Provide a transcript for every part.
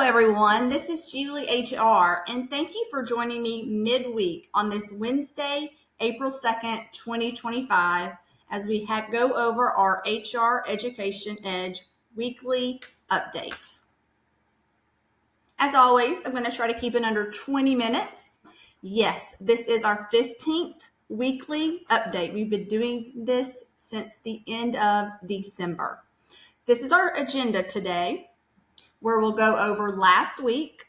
Hello, everyone. This is Julie HR, and thank you for joining me midweek on this Wednesday, April 2nd, 2025, as we go over our HR Education Edge weekly update. As always, I'm going to try to keep it under 20 minutes. Yes, this is our 15th weekly update. We've been doing this since the end of December. This is our agenda today, where we'll go over last week,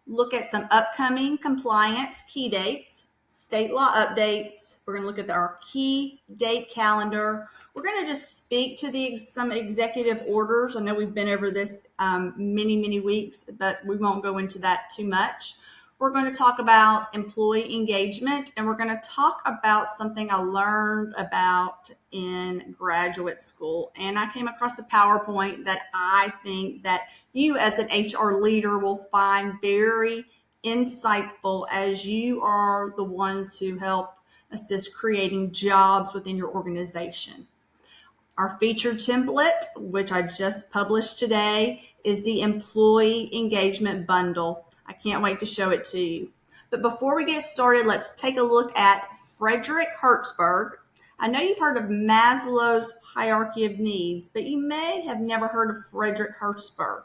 look at some upcoming compliance key dates, state law updates. We're going to look at our key date calendar. We're going to just speak to some executive orders. I know we've been over this many weeks, but we won't go into that too much. We're going to talk about employee engagement, and we're going to talk about something I learned about in graduate school. And I came across a PowerPoint that I think that you as an HR leader will find very insightful, as you are the one to help assist creating jobs within your organization. Our featured template, which I just published today, is the Employee Engagement Bundle. I can't wait to show it to you. But before we get started, let's take a look at Frederick Herzberg. I know you've heard of Maslow's hierarchy of needs, but you may have never heard of Frederick Herzberg.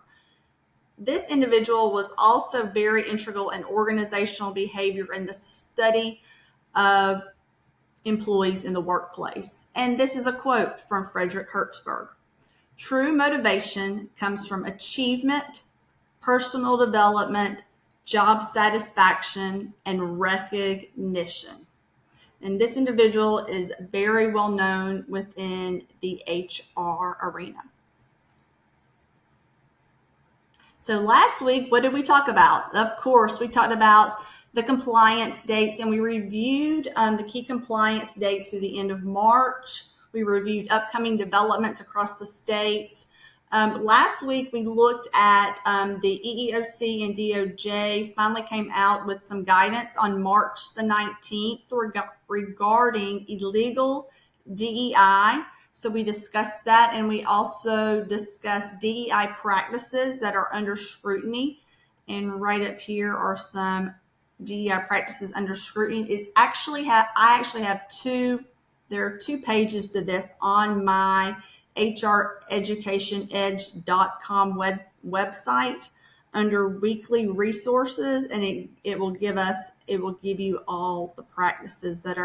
This individual was also very integral in organizational behavior and the study of employees in the workplace. And this is a quote from Frederick Herzberg. True motivation comes from achievement, personal development, job satisfaction, and recognition. And this individual is very well known within the HR arena. So last week, what did we talk about? Of course, we talked about the compliance dates, and we reviewed the key compliance dates through the end of March. We reviewed upcoming developments across the states. Last week, we looked at the EEOC and DOJ finally came out with some guidance on March the 19th regarding illegal DEI. So we discussed that, and we also discussed DEI practices that are under scrutiny. And right up here are some DEI practices under scrutiny. I actually have two pages to this on my HREducationEdge.com website under weekly resources, and it will give you all the practices that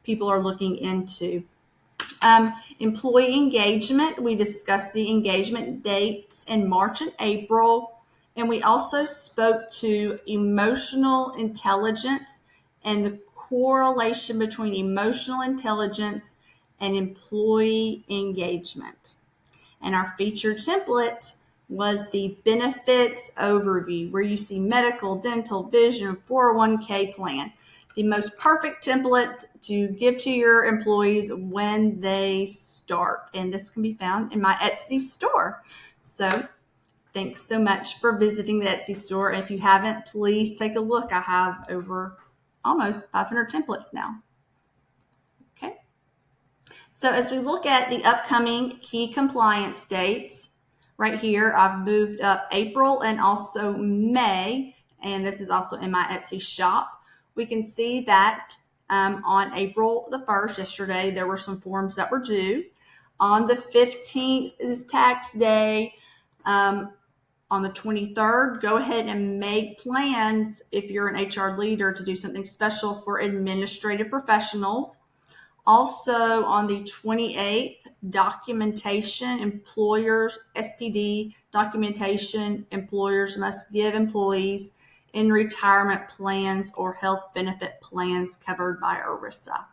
people are looking into. Employee engagement, we discussed the engagement dates in March and April, and we also spoke to emotional intelligence and the correlation between emotional intelligence and employee engagement. And our featured template was the benefits overview, where you see medical, dental, vision, 401k plan. The most perfect template to give to your employees when they start. And this can be found in my Etsy store. So thanks so much for visiting the Etsy store. And if you haven't, please take a look. I have over almost 500 templates now. Okay. So as we look at the upcoming key compliance dates, right here, I've moved up April and also May. And this is also in my Etsy shop. We can see that on April the 1st, yesterday, there were some forms that were due. On the 15th is tax day. On the 23rd, go ahead and make plans if you're an HR leader to do something special for administrative professionals. Also on the 28th, documentation, employers, SPD documentation, employers must give employees in retirement plans or health benefit plans covered by ERISA,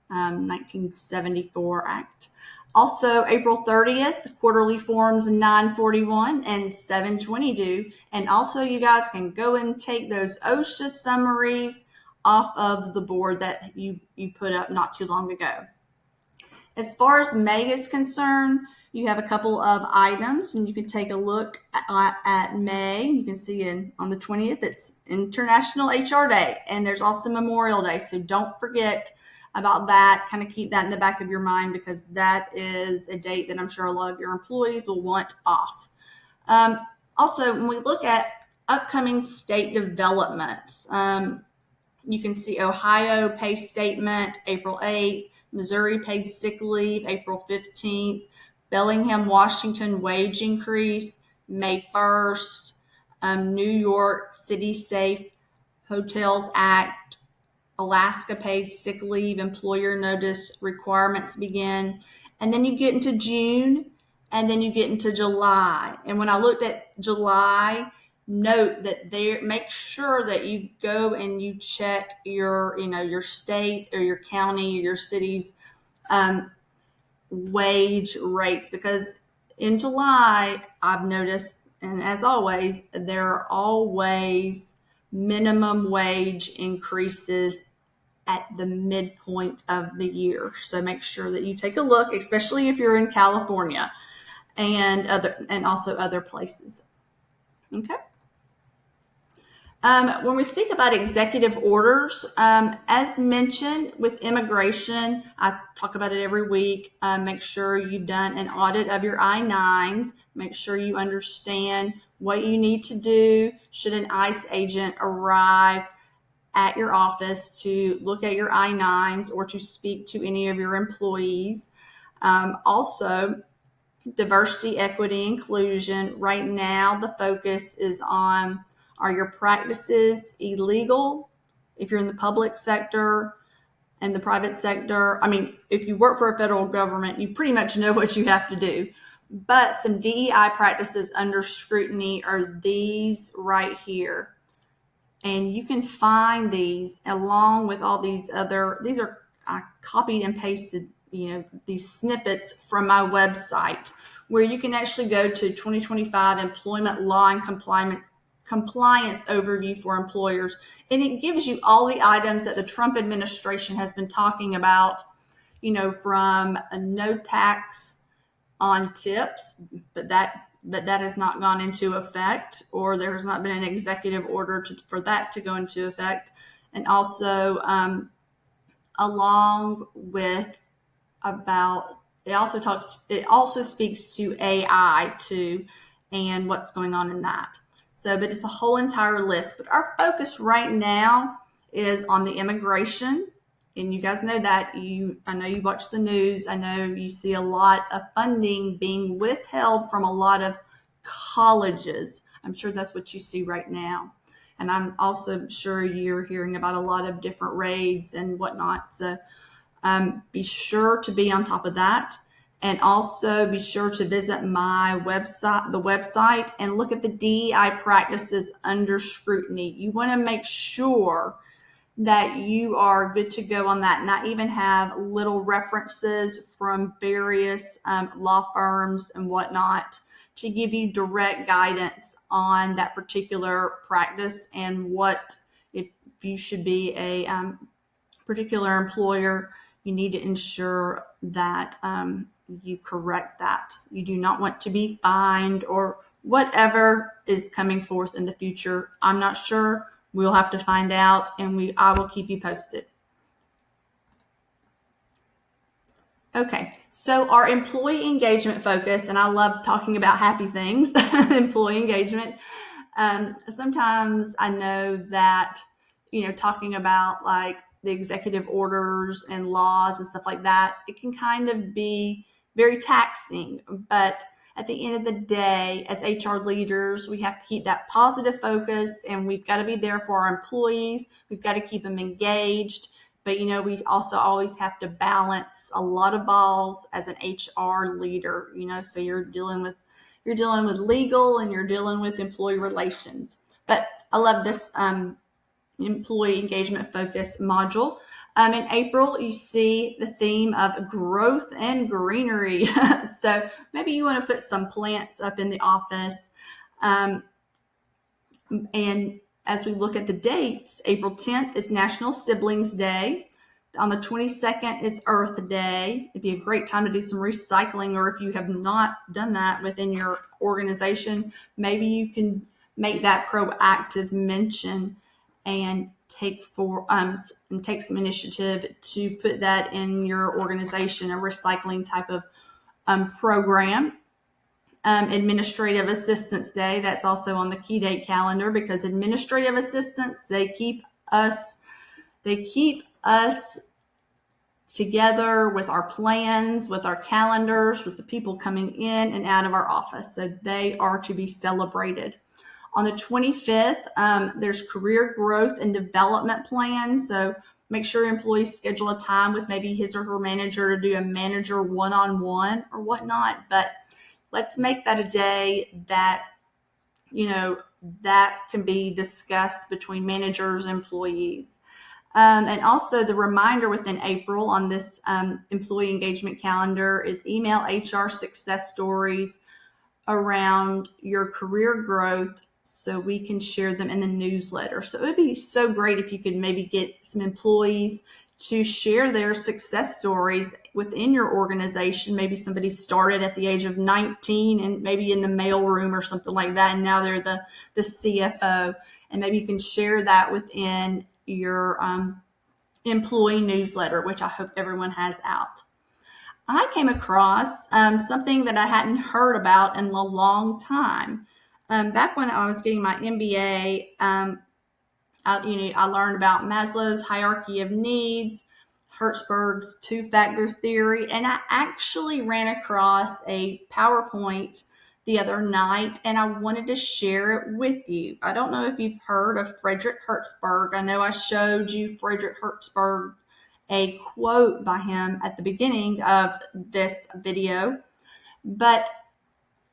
1974 Act. Also, April 30th, the quarterly forms 941 and 720 due. And also, you guys can go and take those OSHA summaries off of the board that you put up not too long ago. As far as May is concerned, you have a couple of items, and you can take a look at May. You can see on the 20th, it's International HR Day, and there's also Memorial Day. So don't forget about that. Kind of keep that in the back of your mind, because that is a date that I'm sure a lot of your employees will want off. Also, when we look at upcoming state developments, you can see Ohio pay statement April 8th, Missouri paid sick leave April 15th, Bellingham, Washington wage increase May 1st, New York City Safe Hotels Act, Alaska paid sick leave, employer notice requirements begin. And then you get into June, and then you get into July. And when I looked at July, note that there, make sure that you go and you check your state or your county or your city's wage rates, because in July, I've noticed, and as always, there are always minimum wage increases at the midpoint of the year. So make sure that you take a look, especially if you're in California and also other places. Okay. When we speak about executive orders, as mentioned with immigration, I talk about it every week. Make sure you've done an audit of your I-9s. Make sure you understand what you need to do should an ICE agent arrive at your office to look at your I-9s or to speak to any of your employees. Also, diversity, equity, inclusion. Right now, the focus is on, are your practices illegal? If you're in the public sector and the private sector, I mean, if you work for a federal government, you pretty much know what you have to do. But some DEI practices under scrutiny are these right here. And you can find these along with all these other, these are I copied and pasted, these snippets from my website, where you can actually go to 2025 Employment Law and Compliance Overview for Employers. And it gives you all the items that the Trump administration has been talking about, from a no tax on tips, but that has not gone into effect, or there has not been an executive order for that to go into effect. And also, along with it also speaks to AI too, and what's going on in that. So, but it's a whole entire list. But our focus right now is on the immigration. And you guys know that. I know you watch the news. I know you see a lot of funding being withheld from a lot of colleges. I'm sure that's what you see right now. And I'm also sure you're hearing about a lot of different raids and whatnot. So be sure to be on top of that. And also be sure to visit my website, the website, and look at the DEI practices under scrutiny. You want to make sure that you are good to go on that. And I even have little references from various law firms and whatnot to give you direct guidance on that particular practice, and what, if you should be a particular employer, you need to ensure that you correct that. You do not want to be fined or whatever is coming forth in the future. I'm not sure. We'll have to find out, and I will keep you posted. Okay, so our employee engagement focus, and I love talking about happy things, employee engagement. Sometimes I know that, talking about like the executive orders and laws and stuff like that, it can kind of be very taxing. But at the end of the day, as HR leaders, we have to keep that positive focus, and we've got to be there for our employees. We've got to keep them engaged. But, we also always have to balance a lot of balls as an HR leader, so you're dealing with legal, and you're dealing with employee relations. But I love this employee engagement focus module. In April, you see the theme of growth and greenery. So maybe you want to put some plants up in the office. And as we look at the dates, April 10th is National Siblings Day. On the 22nd is Earth Day. It'd be a great time to do some recycling, or if you have not done that within your organization, maybe you can make that proactive mention and take some initiative to put that in your organization, a recycling type of program. Administrative Assistance Day. That's also on the key date calendar because administrative assistants, they keep us together with our plans, with our calendars, with the people coming in and out of our office. So they are to be celebrated. On the 25th, there's career growth and development plans. So make sure employees schedule a time with maybe his or her manager to do a manager one-on-one or whatnot. But let's make that a day that, that can be discussed between managers and employees. And also the reminder within April on this employee engagement calendar is email HR success stories around your career growth so we can share them in the newsletter. So it would be so great if you could maybe get some employees to share their success stories within your organization. Maybe somebody started at the age of 19 and maybe in the mailroom or something like that, and now they're the CFO. And maybe you can share that within your employee newsletter, which I hope everyone has out. I came across something that I hadn't heard about in a long time. Back when I was getting my MBA, I learned about Maslow's hierarchy of needs, Herzberg's two-factor theory, and I actually ran across a PowerPoint the other night, and I wanted to share it with you. I don't know if you've heard of Frederick Herzberg. I know I showed you Frederick Herzberg, a quote by him at the beginning of this video, but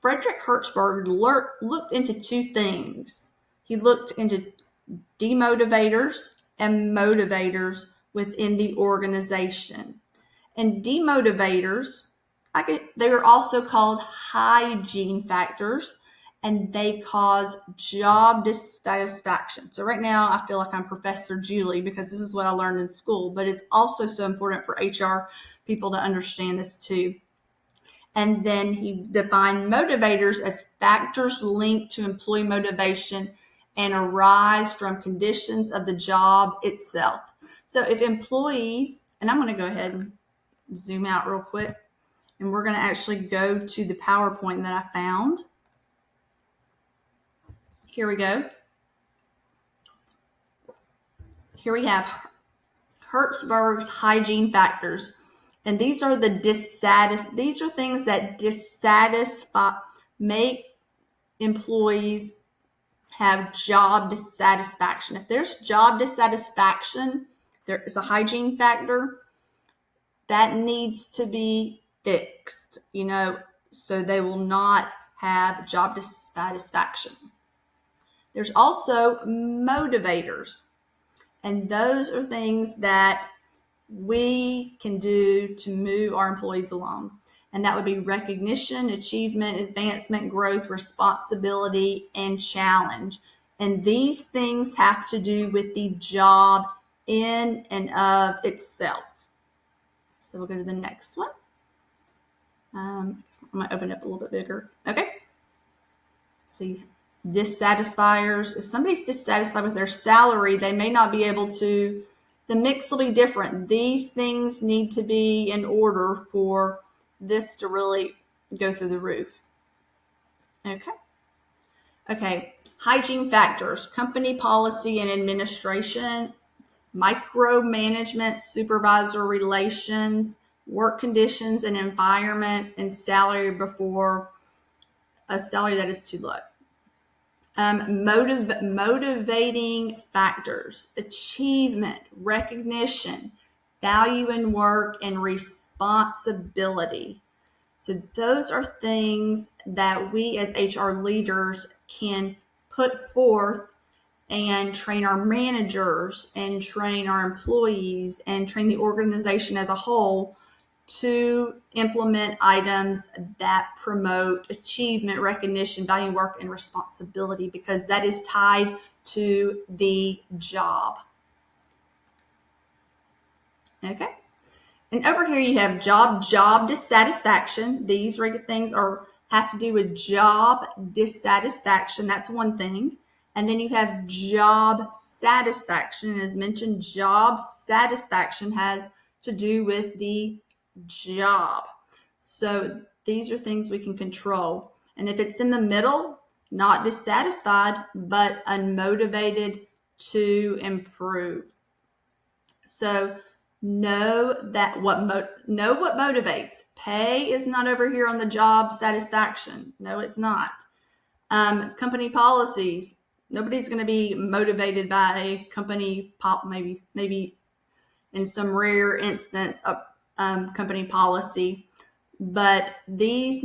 Frederick Herzberg looked into two things. He looked into demotivators and motivators within the organization. And demotivators, they are also called hygiene factors, and they cause job dissatisfaction. So right now I feel like I'm Professor Julie because this is what I learned in school, but it's also so important for HR people to understand this too. And then he defined motivators as factors linked to employee motivation and arise from conditions of the job itself. So if employees, and I'm going to go ahead and zoom out real quick, and we're going to actually go to the PowerPoint that I found. Here we go. Here we have Herzberg's hygiene factors. And these are these are things that make employees have job dissatisfaction. If there's job dissatisfaction, there is a hygiene factor that needs to be fixed, so they will not have job dissatisfaction. There's also motivators, and those are things that we can do to move our employees along. And that would be recognition, achievement, advancement, growth, responsibility, and challenge. And these things have to do with the job in and of itself. So we'll go to the next one. I'm going to open it up a little bit bigger. Okay. See, dissatisfiers. If somebody's dissatisfied with their salary, they may not be able to, the mix will be different. These things need to be in order for this to really go through the roof. Okay. Hygiene factors, company policy and administration, micromanagement, supervisor relations, work conditions and environment, and salary before a salary that is too low. Motivating factors, achievement, recognition, value in work, and responsibility. So those are things that we as HR leaders can put forth and train our managers and train our employees and train the organization as a whole to implement items that promote achievement, recognition, value in work, and responsibility, because that is tied to the job. Okay. And over here you have job dissatisfaction. These things have to do with job dissatisfaction. That's one thing. And then you have job satisfaction. As mentioned, job satisfaction has to do with the job. So these are things we can control. And if it's in the middle, not dissatisfied, but unmotivated to improve. So know what motivates. Pay is not over here on the job satisfaction. No, it's not. Company policies. Nobody's going to be motivated by a company maybe in some rare instance a company policy, but this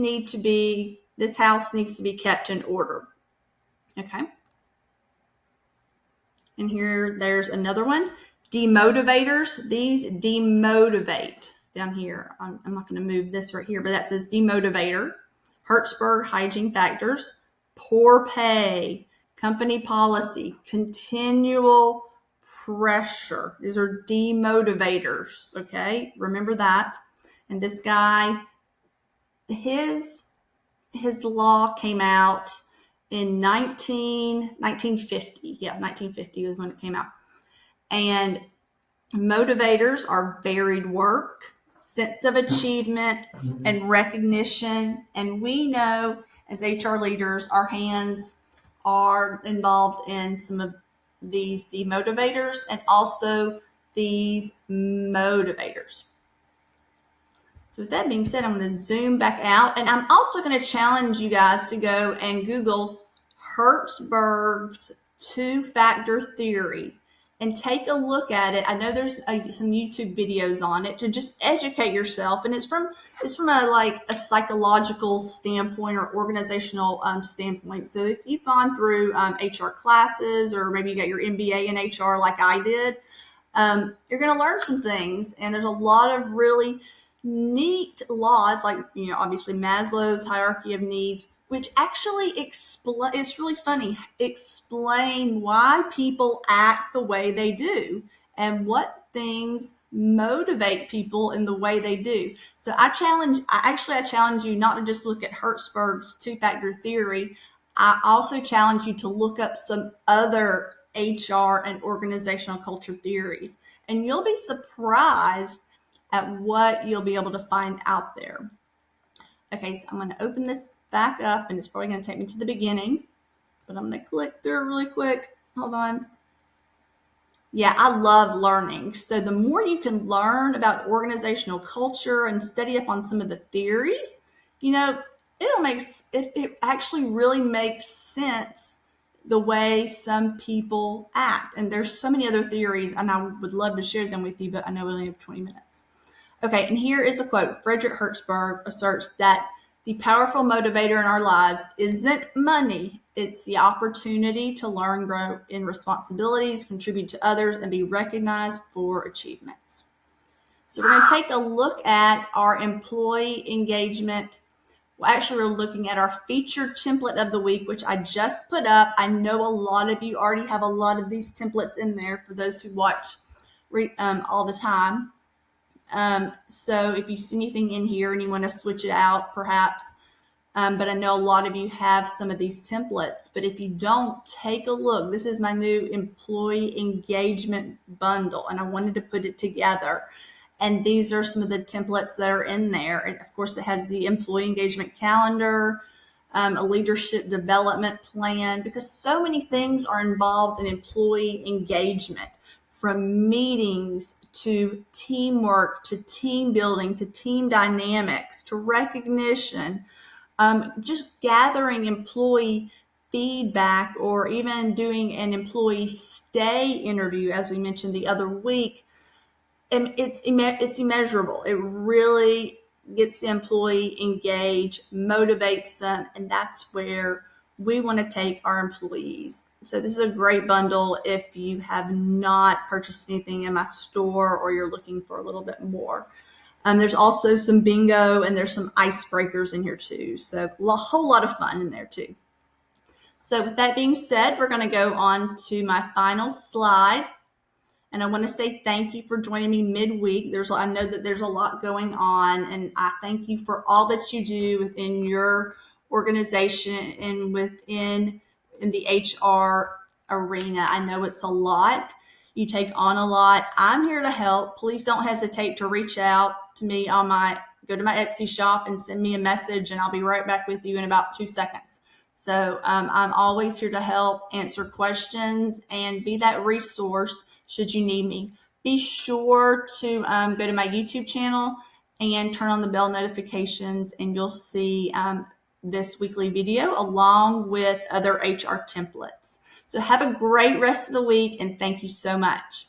house needs to be kept in order. Okay. And there's another one. Demotivators. These demotivate. Down here, I'm not going to move this right here, but that says demotivator. Herzberg hygiene factors. Poor pay. Company policy. Continual pressure. These are demotivators. Okay, remember that. And this guy, his law came out in 1950. Yeah, 1950 was when it came out. And motivators are varied work, sense of achievement, and recognition. And we know as HR leaders, our hands are involved in some of these demotivators and also these motivators. So with that being said, I'm going to zoom back out, and I'm also going to challenge you guys to go and Google Herzberg's two-factor theory and take a look at it. I know there's some YouTube videos on it to just educate yourself, and it's from a psychological standpoint or organizational standpoint. So if you've gone through HR classes, or maybe you got your MBA in HR like I did, you're going to learn some things, and there's a lot of really neat laws, like, obviously Maslow's hierarchy of needs, which actually it's really funny, explain why people act the way they do and what things motivate people in the way they do. So I challenge you not to just look at Herzberg's two-factor theory. I also challenge you to look up some other HR and organizational culture theories, and you'll be surprised at what you'll be able to find out there. Okay, so I'm going to open this back up, and it's probably going to take me to the beginning, but I'm going to click through really quick. Hold on. Yeah, I love learning. So the more you can learn about organizational culture and study up on some of the theories, it actually really makes sense the way some people act. And there's so many other theories, and I would love to share them with you, but I know we only have 20 minutes. Okay, and here is a quote. Frederick Herzberg asserts that the powerful motivator in our lives isn't money. It's the opportunity to learn, grow in responsibilities, contribute to others, and be recognized for achievements. So we're going to take a look at our employee engagement. Well, actually, we're looking at our featured template of the week, which I just put up. I know a lot of you already have a lot of these templates in there for those who watch all the time. So if you see anything in here and you want to switch it out, perhaps, but I know a lot of you have some of these templates, but if you don't, take a look. This is my new employee engagement bundle, and I wanted to put it together. And these are some of the templates that are in there. And of course, it has the employee engagement calendar, a leadership development plan, because so many things are involved in employee engagement, from meetings to teamwork, to team building, to team dynamics, to recognition, just gathering employee feedback, or even doing an employee stay interview, as we mentioned the other week. And it's immeasurable. It really gets the employee engaged, motivates them, and that's where we want to take our employees. So this is a great bundle if you have not purchased anything in my store, or you're looking for a little bit more. There's also some bingo, and there's some icebreakers in here too. So a whole lot of fun in there too. So with that being said, we're going to go on to my final slide. And I want to say thank you for joining me midweek. I know that there's a lot going on, and I thank you for all that you do within your organization and in the HR arena. I know it's a lot. You take on a lot. I'm here to help. Please don't hesitate to reach out to me on my go to my Etsy shop and send me a message, and I'll be right back with you in about 2 seconds. So I'm always here to help answer questions and be that resource should you need me. Be sure to go to my YouTube channel and turn on the bell notifications, and you'll see this weekly video along with other HR templates. So have a great rest of the week, and thank you so much.